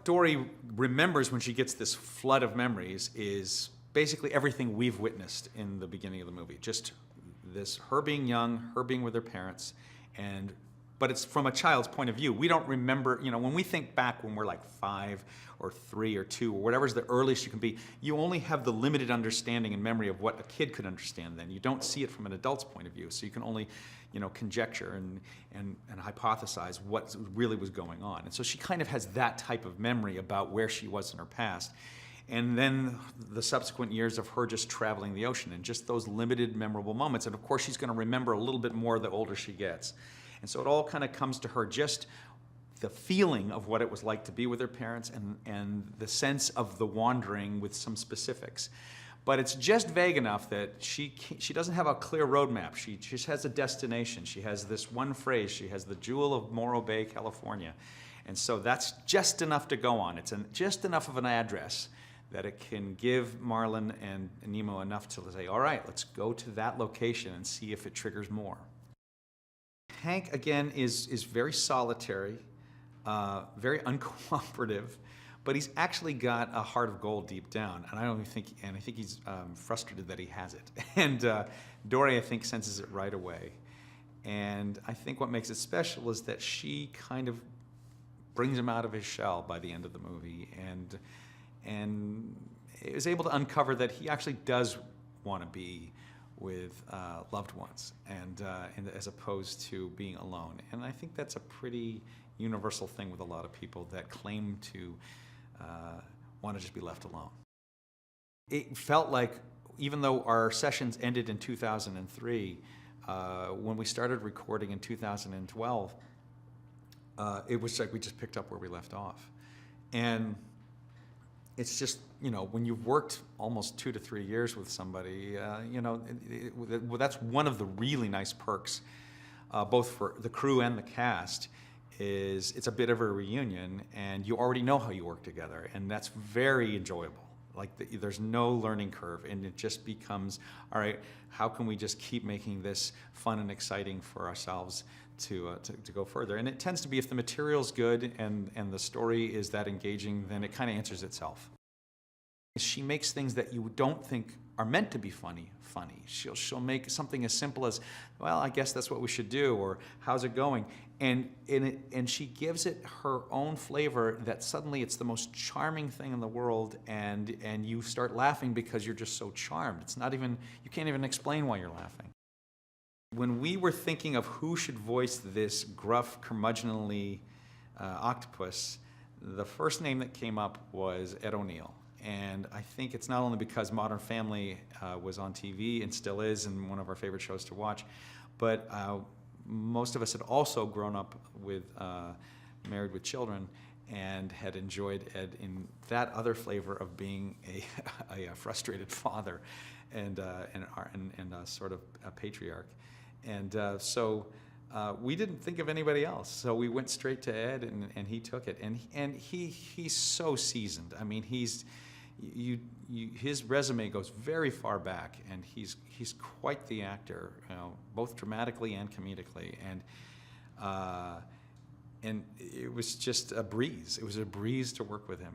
Dory remembers when she gets this flood of memories is basically everything we've witnessed in the beginning of the movie. Just this, her being young, her being with her parents, but it's from a child's point of view. We don't remember, when we think back when we're like 5 or 3 or 2 or whatever's the earliest you can be, you only have the limited understanding and memory of what a kid could understand then. You don't see it from an adult's point of view, so you can only, conjecture and hypothesize what really was going on. And so she kind of has that type of memory about where she was in her past. And then the subsequent years of her just traveling the ocean and just those limited memorable moments. And of course she's going to remember a little bit more the older she gets. And so it all kind of comes to her, just the feeling of what it was like to be with her parents and the sense of the wandering with some specifics. But it's just vague enough that she doesn't have a clear roadmap. She just has a destination. She has this one phrase. She has the jewel of Morro Bay, California. And so that's just enough to go on. It's just enough of an address that it can give Marlin and Nemo enough to say, all right, let's go to that location and see if it triggers more. Hank, again, is very solitary, very uncooperative, but he's actually got a heart of gold deep down, and I think he's frustrated that he has it. And Dory, I think, senses it right away. And I think what makes it special is that she kind of brings him out of his shell by the end of the movie, and is able to uncover that he actually does want to be with loved ones, and as opposed to being alone. And I think that's a pretty universal thing with a lot of people that claim to want to just be left alone. It felt like, even though our sessions ended in 2003, when we started recording in 2012, it was like we just picked up where we left off. And it's just, when you've worked almost 2 to 3 years with somebody, that's one of the really nice perks, both for the crew and the cast, is it's a bit of a reunion, and you already know how you work together, and that's very enjoyable. Like, there's no learning curve, and it just becomes, all right, how can we just keep making this fun and exciting for ourselves to go further? And it tends to be, if the material's good and the story is that engaging, then it kind of answers itself. She makes things that you don't think are meant to be funny. She'll make something as simple as, well, I guess that's what we should do, or how's it going? And she gives it her own flavor that suddenly it's the most charming thing in the world, and you start laughing because you're just so charmed. It's not even, you can't even explain why you're laughing. When we were thinking of who should voice this gruff, curmudgeonly octopus, the first name that came up was Ed O'Neill. And I think it's not only because Modern Family was on TV and still is, and one of our favorite shows to watch, but most of us had also grown up with Married with Children and had enjoyed Ed in that other flavor of being a frustrated father and sort of a patriarch. And so we didn't think of anybody else, so we went straight to Ed, and he took it. And he's so seasoned. I mean, his resume goes very far back, and he's quite the actor, both dramatically and comedically. And it was just a breeze. It was a breeze to work with him.